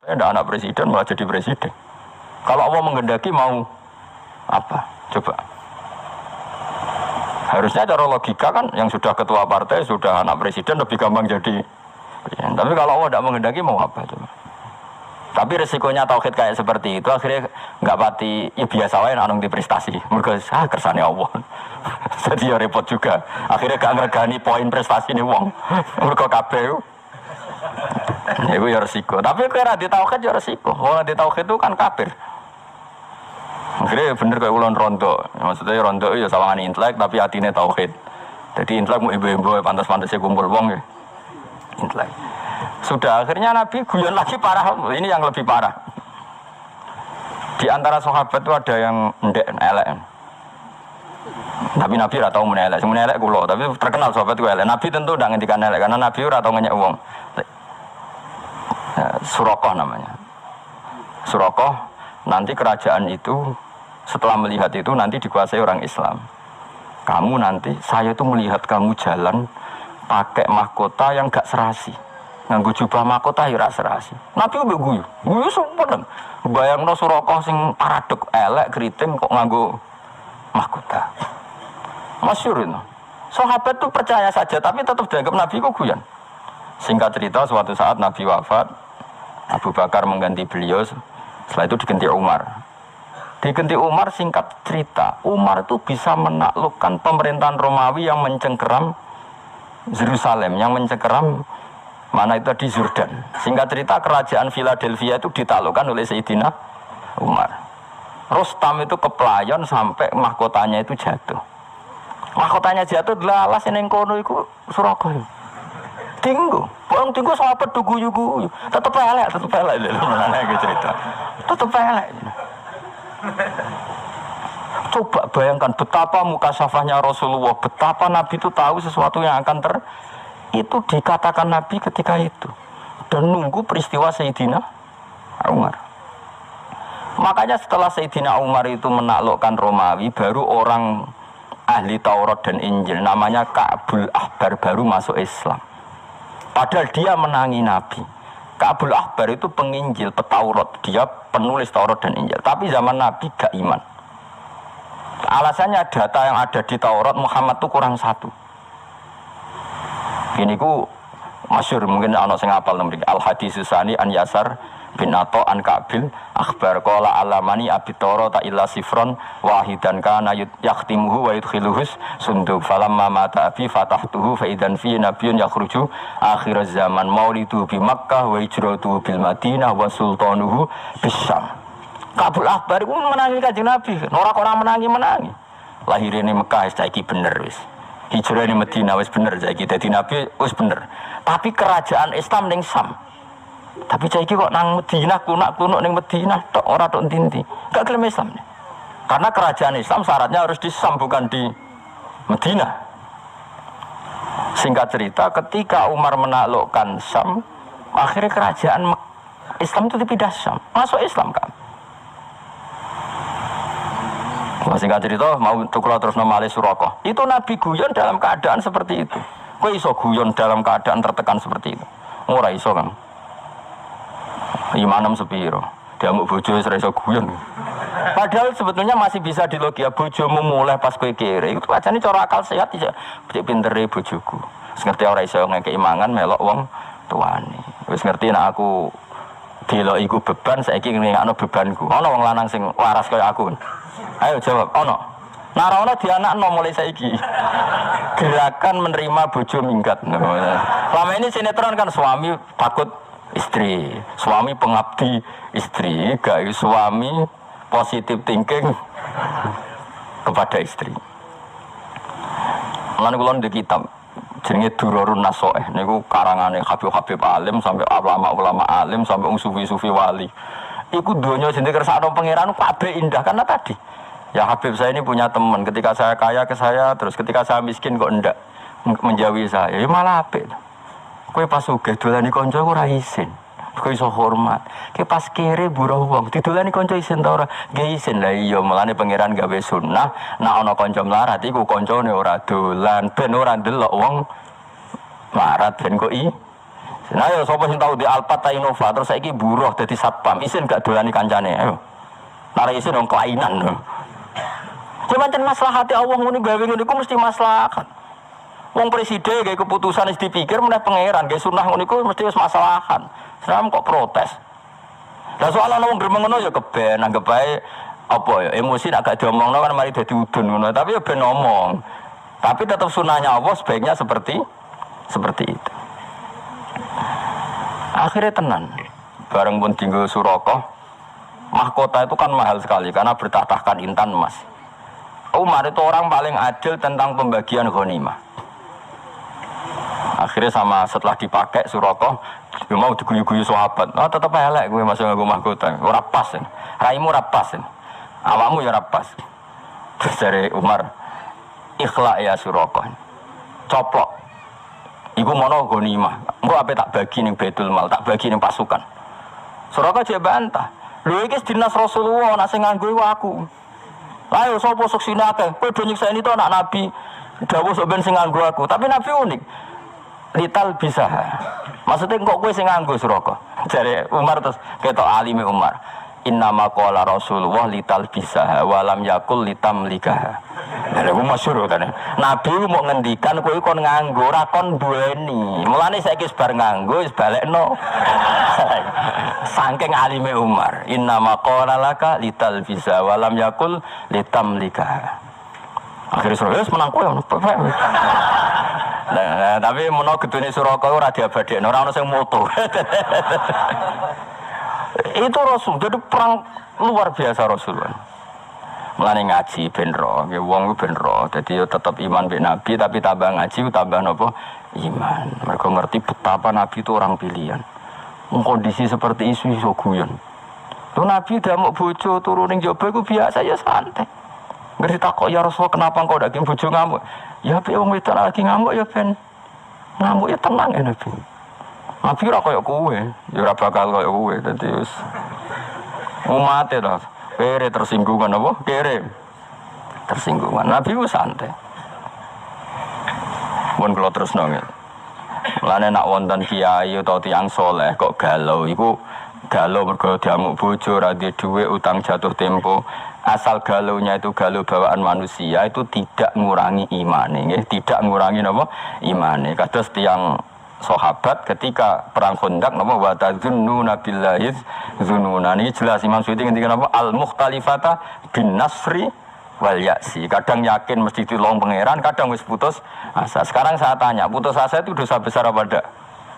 Ada anak presiden malah jadi presiden. Kalau Allah menghendaki mau apa? Coba. Harusnya cara logika kan yang sudah ketua partai, sudah anak presiden lebih gampang jadi. Tapi kalau Allah tidak menghendaki mau apa coba? Tapi resikonya tauhid kayak seperti itu akhirnya nggak pati ya biasa wae nek di prestasi. Mergo kersane Allah. Jadi ya repot juga. Akhirnya gak ngregani poin prestasi nih wong. Mergo kabeh itu ya resiko. Tapi kira di tauhid ya resiko. Wong di tauhid itu kan kafir. Akhirnya bener kayak ulun rondo. Maksudnya rondo ya sawangan intelek tapi hatine tauhid. Jadi intelek mau ibu-ibu pantas-pantasnya kumpul wong ya. Intelek. Sudah akhirnya Nabi guyon lagi parah. Ini yang lebih parah. Di antara sahabat itu ada yang ndek elek. Tapi Nabi ora tau menelek. Sing menelek kula, tapi terkenal sahabat itu elek. Nabi tentu ndak ngendikan elek karena Nabi ora tau ngenyek wong. Surakoh namanya. Surakoh nanti kerajaan itu setelah melihat itu nanti dikuasai orang Islam. Kamu nanti saya itu melihat kamu jalan pakai mahkota yang gak serasi. Nganggo jubah mahkota ya ora serasi. Nabi mbek guyu. Guyu sempet. Bayangno Surakoh sing paradok elek kriting kok nganggo mahkota. Masyhur itu. Sahabat tuh percaya saja tapi tetap dianggap Nabi kok guyon. Singkat cerita suatu saat Nabi wafat, Abu Bakar mengganti beliau, setelah itu diganti Umar. Diganti Umar singkat cerita, Umar itu bisa menaklukkan pemerintahan Romawi yang mencengkeram Yerusalem, yang mencengkeram mana itu di Jordan. Singkat cerita kerajaan Philadelphia itu ditaklukkan oleh Sayyidina Umar. Rustam itu keplayon sampai mahkotanya itu jatuh. Mahkotanya jatuh delalas yang kono itu Surakoh. Tinggu, orang tinggu sahabat tuh guyu-guyu. Tetep elek mana cerita. Tetep elek. Coba bayangkan betapa mukasyafahnya Rasulullah, betapa Nabi itu tahu sesuatu yang akan itu dikatakan Nabi ketika itu dan nunggu peristiwa Sayyidina Umar. Makanya setelah Sayyidina Umar itu menaklukkan Romawi, baru orang ahli Taurat dan Injil namanya Ka'bul Ahbar baru masuk Islam. Padahal dia menangi Nabi. Ka'bul Ahbar itu penginjil, petaurat. Dia penulis Taurat dan Injil. Tapi zaman Nabi gak iman. Alasannya data yang ada di Taurat Muhammad itu kurang satu. Ini ku masyhur mungkin ana sing hafal mriki Al-Hadis Susani an Yasar bin Atha an Ka'bil akhbar qala alamani abitoro ta illa sifron wahidan kana yaktimuhu wa yudkhiluhus sunduk falamma mata abi fatahtuhu fa idan fi nabiyyun yakhruju akhir zaman maulidu bi Makkah wa hijratu bil Madinah wa sultanuhu bisyam. Kabul Ahbar iku menangi Kanjeng Nabi, ora menangi. Lahirane Mekah saiki bener wis. Hijrane Madinah wis bener saiki dadi nabi wis bener. Tapi kerajaan Islam ning Sam. Tapi saiki kok nang Madinah kunak-kunuk ning Madinah tok ora tok ndi-ndi. Gak gelem Islam. Karena kerajaan Islam syaratnya harus di Sam bukan di Madinah. Singkat cerita ketika Umar menaklukkan Sam, akhirnya kerajaan Islam itu dipindah Sam, masuk Islam kan. Singkat cerita mau tukula terus nomale Surakoh. Itu Nabi guyon dalam keadaan seperti itu. Kowe iso guyon dalam keadaan tertekan seperti itu? Ora iso kan. Imanem sepiro, diamuk bojo wis ora iso guyon. Padahal sebetulnya masih bisa dilogia bojomu mulai pas kowe kere. Itu ajane cara akal sehat iki pintere bojoku. Wis ngerti ora iso ngekeki mangan melok wong tuane. Wis ngerti nek aku delok iku beban saiki ngene bebanku. Ana wong lanang sing waras kaya aku. Ayo jawab, ana. Nah, ora ana dianakno mulai saiki. Gerakan menerima bojo minggat. Selama ini sinetron kan suami takut istri, suami pengabdi istri, gak suami positif thinking kepada istri. Lan kula ndek kitab jenenge Durarun Nasoeh niku karangane Habib alim sampai ulama-ulama alim sampai sufi-sufi wali. Iku donya sing dikersakno pangeran kabeh indah karena tadi. Ya Habib saya ini punya teman, ketika saya kaya ke saya, terus ketika saya miskin kok ndak menjauhi saya. Ya malah apik. Kowe pas sugih dolani kanca ora isin. Kowe iso hormat. Kowe pas kere buruh wong, didolani kanca isin ta ora? Nggih isin. Lah iya, mulane pangeran gawe sunah, nek ana kanca mlarat iku kancane ora dolan, ben ora ndelok wong mlarat ben kok Nah ya sapa sing tau di Alphard ta Innova terus saiki buruh dadi satpam, isin gak dolani kancane. Ayo. Nare isin dong kelainan. Cuman ten maslahate Allah ngene gawe ngene iku mesti maslahat. Wong presiden gawe keputusan wis dipikir meneh pangeran, gawe sunah ngono iku mesti wis maslahan. Sam kok protes. Lah soal ana wong gremeng ngono ya keben, anggap bae apa ya emosi agak diomongno kan mari dadi udun ngono, tapi ya ben ngomong. Tapi tetap sunahnya Allah sebaiknya seperti itu. Akhirnya tenan. Bareng pun tinggal Surakoh. Mahkota itu kan mahal sekali karena bertahtakan intan emas. Umar itu orang paling adil tentang pembagian ghanimah. Akhirnya setelah dipakai Surakoh, dia mau diguyu-guyu sahabat. Oh tetap elek gue masuk nganggo mahkota. Ora pas. Raimu ora pas. Awakmu ya ora pas. Terus dari Umar, ikhla ya Surakoh. Coplok. Iku mono ghanimah. Engko ape tak bagi ning Baitul Mal, tak bagi ning pasukan. Surakoh jek bantah. Lho iki dinas Rasulullah, nek sing nganggo iku aku. Lah yo sapa seksine akeh. Kowe do nyiksa ini to anak Nabi. Dawuh sok ben sing nganggo aku. Tapi Nabi unik. Lital bisa. Maksudnya kok kowe sing nganggo Surakoh. Jare Umar terus ketok alime Umar. Innama qala Rasulullah lital bisa walam yakul litamlikah. Lha ku masyhur kan. Nabi mau ngendikan kowe kon nganggo ora kon duweni. Mulane saiki bar nganggo wis balekno. Saking alime Umar. Innama qala laka lital bisa walam yakul litamlikah. Akhirnya Surakoh menang kowe. Nah, tapi menawa gedune Surakoh ora diabadekno, ora ono sing moto. Itu Rasul, jadi perang luar biasa Rasulullah. Mulane ngaji ben ro, nggih wong ku ben ro. Dadi yo tetep iman mbek Nabi tapi tambah ngaji tambah napa? Iman. Mereka ngerti betapa Nabi itu orang pilihan. Kondisi seperti isu guyon. Lho Nabi damuk bojo turu ning jaba iku biasa ya santai. Ngerti takok ya Rasul kenapa kok ndak bojo ngamuk? Ya pe wong wedok lagi ngamuk ya ben ngamuk ya tenang ya Nabi. Nabi ora koyo kowe, ya ora bakal koyo kowe. Dadi wis umate lah. Kere tersinggungan apa? Kere tersinggungan. Nabi ku santai. Mun kula tresno nggih. Mulane nak wonten kiai utawa tiyang saleh kok galau iku galau mergo diamuk bojo, ora duwe dhuwit, utang jatuh tempo. Asal galaunya itu galau bawaan manusia itu tidak ngurangi imane nggih, tidak ngurangi napa? Imane. Kados tiyang sahabat ketika perang Khandaq napa wa tazunnuna billahi dzununa niki jelas Imam Suyuti ngendikan apa al mukhtalifata bin nasri wal ya'si. Kadang yakin mesti ditolong pangeran, kadang wis putus asa. Sekarang saya tanya, putus asa itu dosa besar apa enggak?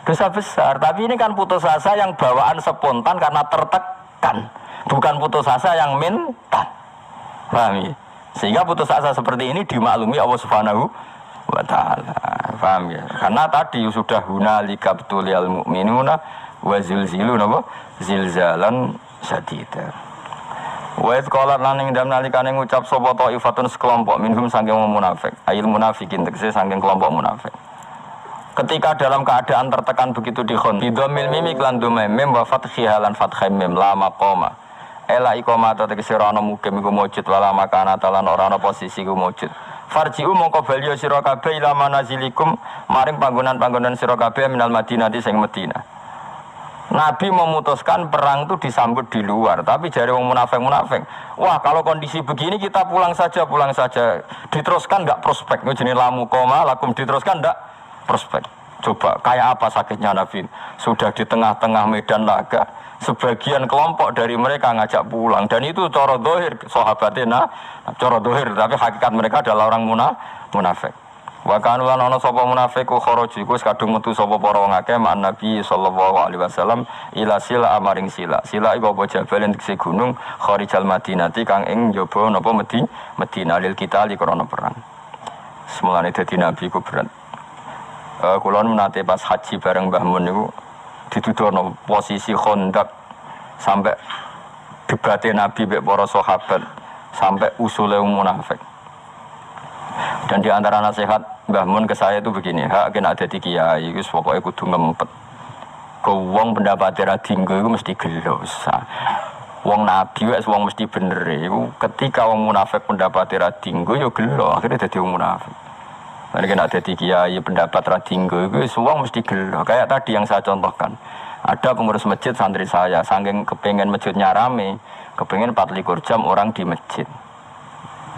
Dosa besar, tapi ini kan putus asa yang bawaan spontan karena tertekan, bukan putus asa yang mental. Paham ya? Sehingga putus asa seperti ini dimaklumi Allah Subhanahu wa ta'ala. Paham ya? Karena tadi sudah hunalika btuliyal mu'minuna wa zilzilu napa? Zilzalan syadida. Wa idh qala lan ing dalem nalikane ngucap sapa taifatun sekelompok minhum saking munafik. Ail munafikin tegese saking kelompok munafik. Ketika dalam keadaan tertekan begitu di khon bidomil mim iklan dumem wa fathiha lan fathim mim la maqama. Ela iqamata tegese ora ana mukim iku mujud wala makana talan ora ana posisi iku mujud. Farji'u mongko bali sira kabeh ila manazilikum maring panggonan-panggonan sira kabeh minal Madinah di sing Madinah. Nabi memutuskan perang itu disambut di luar, tapi jare wong munafik, wah kalau kondisi begini kita pulang saja. Diteruskan enggak prospek, jenenge lamu koma lakum diteruskan enggak prospek. Coba kayak apa sakitnya Nabi? Sudah di tengah-tengah medan laga, sebagian kelompok dari mereka ngajak pulang dan itu cara dohir sahabatnya cara dohir, tapi hakikat mereka adalah orang munafik. Wa kanu lan ana sapa munafik ku kharaju iku kadung metu sapa para wong akeh mak Nabi sallallahu alaihi wasallam ila sila amaring sila iku apa jabalen tegese gunung kharijal Madinati kang ing njaba napa Madinah lil kita li krana perang. Semulane dadi Nabi ku berat. Kula menate pas haji bareng Mbah Mun niku dituduhno posisi Khandaq sampai debate Nabi mbek para sahabat sampai usule munafik. Dan di antara nasihat Mbah Mun ke saya itu begini, hak kena dadi kiai wis pokoke kudu ngempet. Ku wong pendapat ra dinggo iku mesti gelo. Wong Nabi wis wong mesti bener iku ketika wong munafik pendapat ra dinggo ya gelo akhirnya dadi wong munafik. Mereka ada di kiai pendapat radinggo itu semua mesti gelo. Kayak tadi yang saya contohkan. Ada pengurus masjid santri saya, saking kepengen masjidnya rame, kepengen 24 jam orang di masjid.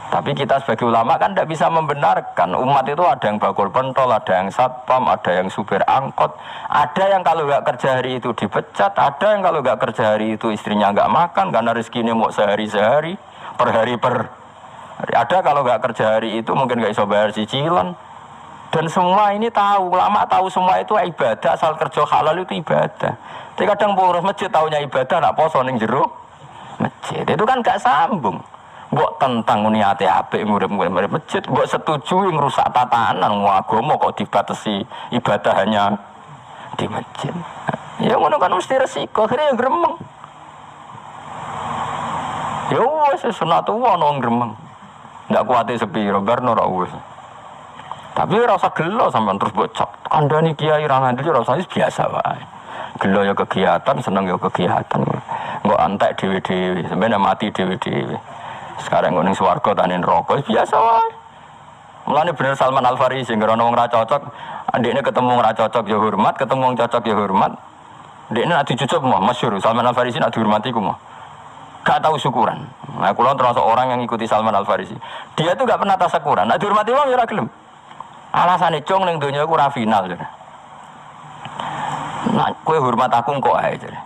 Tapi kita sebagai ulama kan tidak bisa membenarkan. Umat itu ada yang bakul pentol, ada yang satpam, ada yang supir angkot, ada yang kalau nggak kerja hari itu dipecat, ada yang kalau nggak kerja hari itu istrinya nggak makan karena rezekinya mau sehari-sehari, per hari. Ada kalau nggak kerja hari itu mungkin nggak bisa bayar cicilan. Dan semua ini tahu, ulama tahu semua itu ibadah, asal kerja halal itu ibadah. Tapi kadang pengurus masjid tahunya ibadah, nak poso ning jero masjid. Itu kan nggak sambung. Mbok tentang niate apik ngurip-ngurip masjid, mbok setuju ngrusak tatanan agama kok dibatasi ibadah hanya di masjid. Ya ngono kan mesti resiko, akhirnya gremeng. Ya wis sunatullah ono gremeng. Ndak kuwate sepiro barno ora wis. Tapi ora usah gelo sampean terus bocok. Kandhani kiai ra ngandel ora usah biasa wae. Gelo ya kegiatan, seneng ya kegiatan. Engko antek dhewe-dhewe, sampeyan mati dhewe-dhewe. Sekarang ngoning swarga tanin rokok biasa wae. Mulane bener Salman Al Farisi ngerono wong ra cocok, ndekne ketemu wong ra cocok ya hormat, ketemu wong cocok ya hormat. Ndekne nek dicucup mah masyhur Salman Al Farisi nek dihormati ku mah. Gak tahu syukuran. Nah, kula termasuk orang yang ngikuti Salman Al Farisi. Dia tuh gak pernah tasakuran. Nek dihormati wong ya ora gelem. Alasane cong ning donya iku ora final. Nah, kowe hormat aku kok ae jare.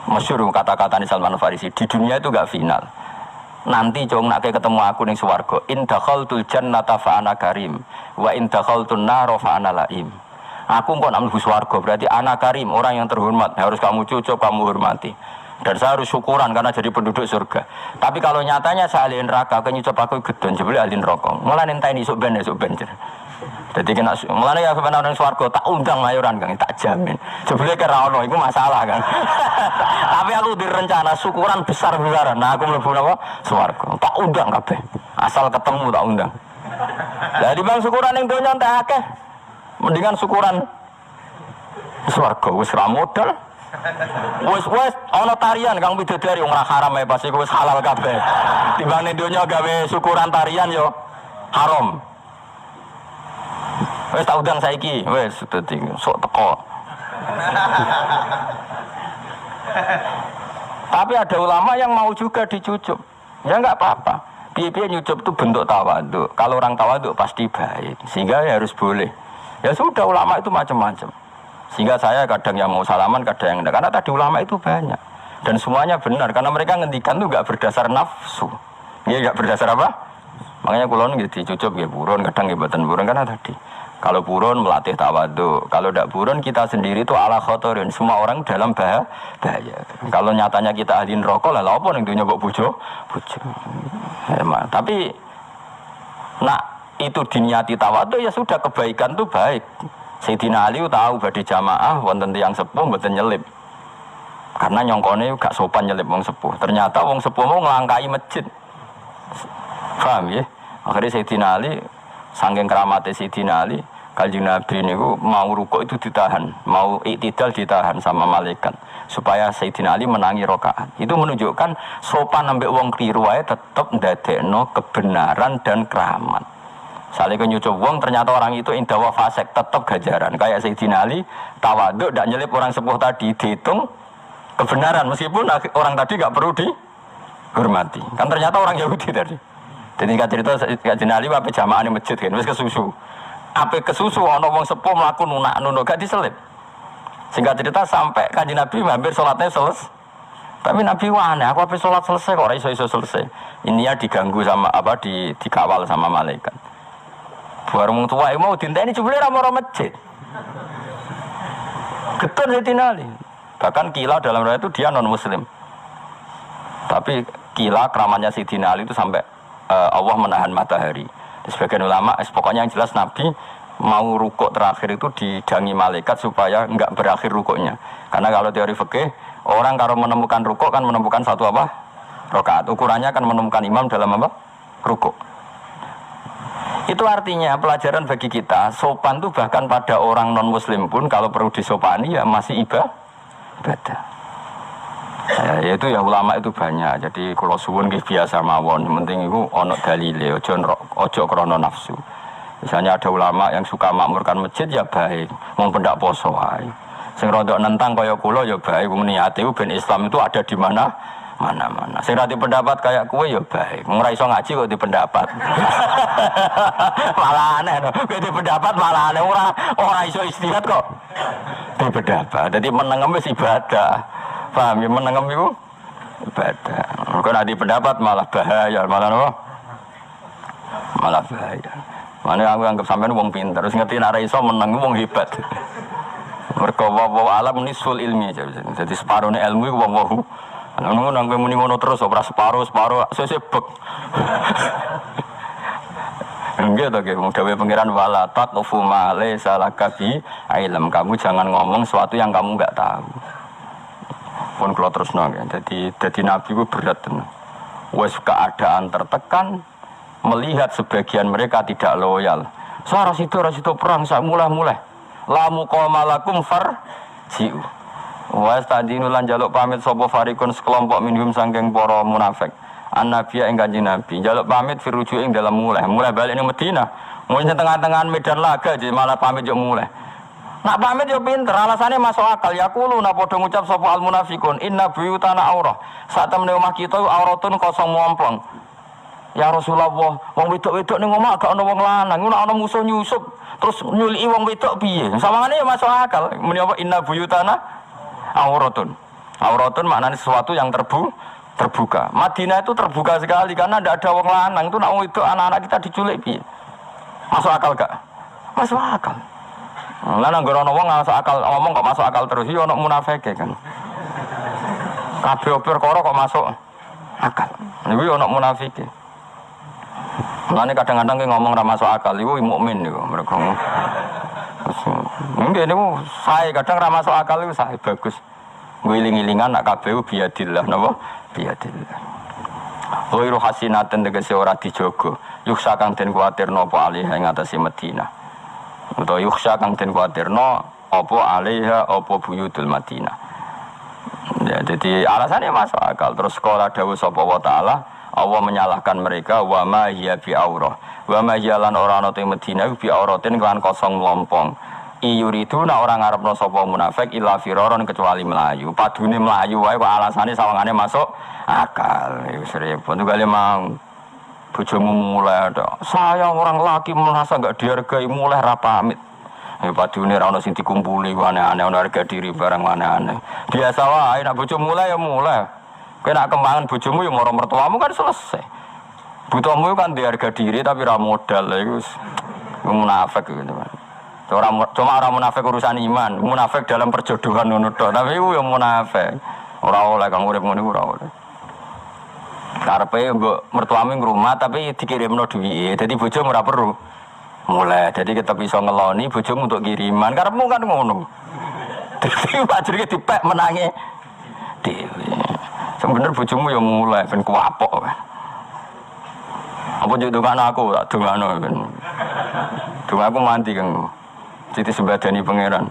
Masyhur kata-katane Salman Al Farisi, di dunia itu gak final. Nanti cong nak ketemu aku ning swarga, in dakhaltul jannata fa ana karim wa in dakhaltun nar fa ana laim. Aku kok nak mlebu swarga berarti ana karim, orang yang terhormat, harus kamu cucuk, kamu hormati. Dan saya harus syukuran karena jadi penduduk surga. Tapi kalau nyatanya saya ahli neraka, kenyucap aku gedon jebule ahli neraka. Mulane enteni esuk ben. Jadi kena mulane ya sampeyan nang swarga tak undang mayoran Kang, tak jamin. Jebule kira ono iku masalah kan. Tapi aku direncana syukuran besar-besaran. Nah aku mlebu napa? Swarga. Tak undang kabeh. Asal ketemu tak undang. Lah di bang syukuran ning donya entek akeh. Mendingan syukuran swarga wis ra modal. Wis ana tarian Kang bidadari wong ora haram ae pas iku wis halal kabeh. Timbang ning donya gawe syukuran tarian yo haram. Wes tak udang saiki, wes dadi sok teko. Tapi ada ulama yang mau juga dicucup. Ya enggak apa-apa. Piye-piye nyucup itu bentuk tawadhu. Kalau orang tawadhu pasti baik. Sehingga ya harus boleh. Ya sudah ulama itu macam-macam. Sehingga saya kadang yang mau salaman, kadang yang enggak. Karena tadi ulama itu banyak. Dan semuanya benar. Karena mereka ngendikan itu enggak berdasar nafsu. Ya enggak berdasar apa? Makanya kulon gitu dicucup ya buron, kadang ya mboten buron karena tadi. Kalau buron melatih tawadhu, kalau tidak buron kita sendiri itu ala khotorin. Semua orang dalam bahaya. Kalau nyatanya kita ahli neraka lah apa ning dunya kok bojo. Tapi nak itu diniati tawadhu ya sudah kebaikan itu baik. Sayyidina Ali tahu badhe jamaah wonten tiyang sepuh mboten nyelip. Karena nyongkone gak sopan nyelip wong sepuh. Ternyata wong sepuh mau nglangkai masjid. Paham ya? Akhirnya Sayyidina Ali saking keramatnya Sayyidina Ali, Kanjeng Nabi niku mau rukuk itu ditahan, mau iktidal ditahan sama malaikat supaya Sayyidina Ali menangi rakaat. Itu menunjukkan sopan ambek wong kliru wae tetep ndadekno kebenaran dan keramat. Saleh nyucup wong ternyata orang itu indawa fasik tetep gajaran. Kayak Sayyidina Ali tawadhu ndak nyelip orang sepuh tadi dihitung kebenaran meskipun orang tadi enggak perlu dihormati. Kan ternyata orang Yahudi tadi. Jadi nggak cerita Kanjeng Ali apa jamaah di masjid kan, wis kesusu. Apa kesusu ana wong sepuh mlaku nunak-nunuk gak diselip. Singkat cerita sampai Kanjeng Nabi hampir sholatnya selesai. Tapi Nabi aneh, aku apa sholat selesai kok ora iso selesai. Ini ya diganggu sama apa dikawal sama malaikat. Bareng tua mau dinteni jebule ra maro masjid. Getun Sayyidina Ali. Bahkan Kila dalam riwayat itu dia non muslim. Tapi Kila keramatnya Sayyidina Ali itu sampai Allah menahan matahari. Sebagian ulama, pokoknya yang jelas Nabi mau rukuk terakhir itu didangi malaikat supaya enggak berakhir rukuknya. Karena kalau teori fikih, orang kalau menemukan rukuk kan menemukan satu apa? Rakaat. Ukurannya kan menemukan imam dalam apa? Rukuk. Itu artinya pelajaran bagi kita, sopan itu bahkan pada orang non muslim pun kalau perlu disopani ya masih ibadah. Ya itu ya ulama itu banyak. Jadi kalau suwun nggih biasa mawon, penting iku ana dalile, aja krana nafsu. Misalnya ada ulama yang suka makmurkan masjid ya baik, mau pendak poso ae. Sing rodok nentang kaya kula ya baik, wong niate ben Islam itu ada di mana-mana. Sing rati pendapat kayak kue ya baik. Ora iso ngaji kok di pendapat. Malah aneh no. Kowe di pendapat malah aneh ora iso istihad kok. Di pendapat. Dadi menengem wis ibadah. Paham ya menengem iku ibadah. Kok nek di pendapat malah bahaya, malah apa? Malah bahaya. Mane aku anggap sampean wong pinter, terus ngerti nek ora iso meneng wong hebat. Mergo wa alam nisul ilmi. Jadi separone ilmu iku wong wahu. Ngono nang kowe muni ngono terus ora separo sesebek. Enggak to ge wong dawuh pangeran wala taqfu ma laysa laka bi ilm. Kamu jangan ngomong sesuatu yang kamu enggak tahu. Pun kula terusno nggih. Dadi nabi ku berat tenan. Wis keadaan tertekan melihat sebagian mereka tidak loyal. Ora sido perang sak mulai. La muqamalakum farji'u. Wa stadinu lan jaluk pamit sapa farikun sekelompok minhum saking para munafik. An-nabiya ing Kanjeng Nabi jaluk pamit firuju ing dalam mulai balik ning Madinah. Mun tengah-tengah medan laga jadi malah pamit yo mulai. Nak pamit yo pinter, alasane masuk akal. Yaqulu na padha ngucap sapa al munafiqun inna buyutana aurah. Sak temene omah kita auratun kosong mompong. Ya Rasulullah, wong wedok-wedok ning omah gak ana wong lanang, ngono ana musuh nyusup terus nyuliki wong wedok piye? Sawangane yo masuk akal. Muni apa inna buyutana auratun maknanya sesuatu yang terbuka. Madinah itu terbuka sekali karena tidak ada wong lanang. Itu nak itu anak-anak kita diculik piye? Masuk akal gak? Masuk akal. Lah nang ngono wong masuk akal ngomong kok masuk akal terus yo ono munafike kan. Kabeh perkara kok masuk akal. Niku ono munafike. Mulane kadang-kadang ki ngomong ra masuk akal iku mukmin niku mergo. Mungkin niku sae kadang ra masuk akal iku sae bagus. Ngiling-ngilingan nak kabeh biadillah napa? Biadillah. Ghairu hasinaten tegese ora dijogo. Yuksa kang den kuwatirno apa alih ing atase Madinah. Utawa yuksa kang den kuwatirno apa alaiha apa buyutul Madinah. Ya jadi alasannya masuk akal. Terus sekolah dawuh sapa wa taala Allah menyalahkan mereka wa ma hiya bi aurah. Wa ma hiya lan ora ana te Madinah bi auratin kan kosong melompong. Iyuridu nak orang ngarepno sapa munafik illa firaron kecuali melayu. Padune melayu wae kok alasane sawangane masuk akal. Wis repot kali mau bojomu mulai ada. Saya orang laki merasa enggak dihargai mulai ra pamit. Padune ra ono sing dikumpuli aneh-aneh ono harga diri barang aneh-aneh. Biasa wae nek bojomu mulai ya mulai. Kowe nak kembangan bojomu ya maro mertuamu kan selesai. Butuhmu kan di harga diri tapi ra modal iku munafik gitu kan. Cuma orang munafik urusan iman, munafik dalam perjodohan ngono tok. Tapi iku ya munafik. Ora oleh kang urip ngono ora oleh. Karepe mbok mertuamu ngrumah tapi dikirimno duwike. Dadi bojomu ora perlu mulai. Jadi kita bisa ngeloni bojomu untuk kiriman. Karepmu kan ngono. Dadi pajrike dipek menange dhewe. Sebenarnya bojomu ya mulai ben kuwapok. Apa yo dongakno aku tak dongakno ben. Dongakku mandi kang. Jadi sembadani pangeran.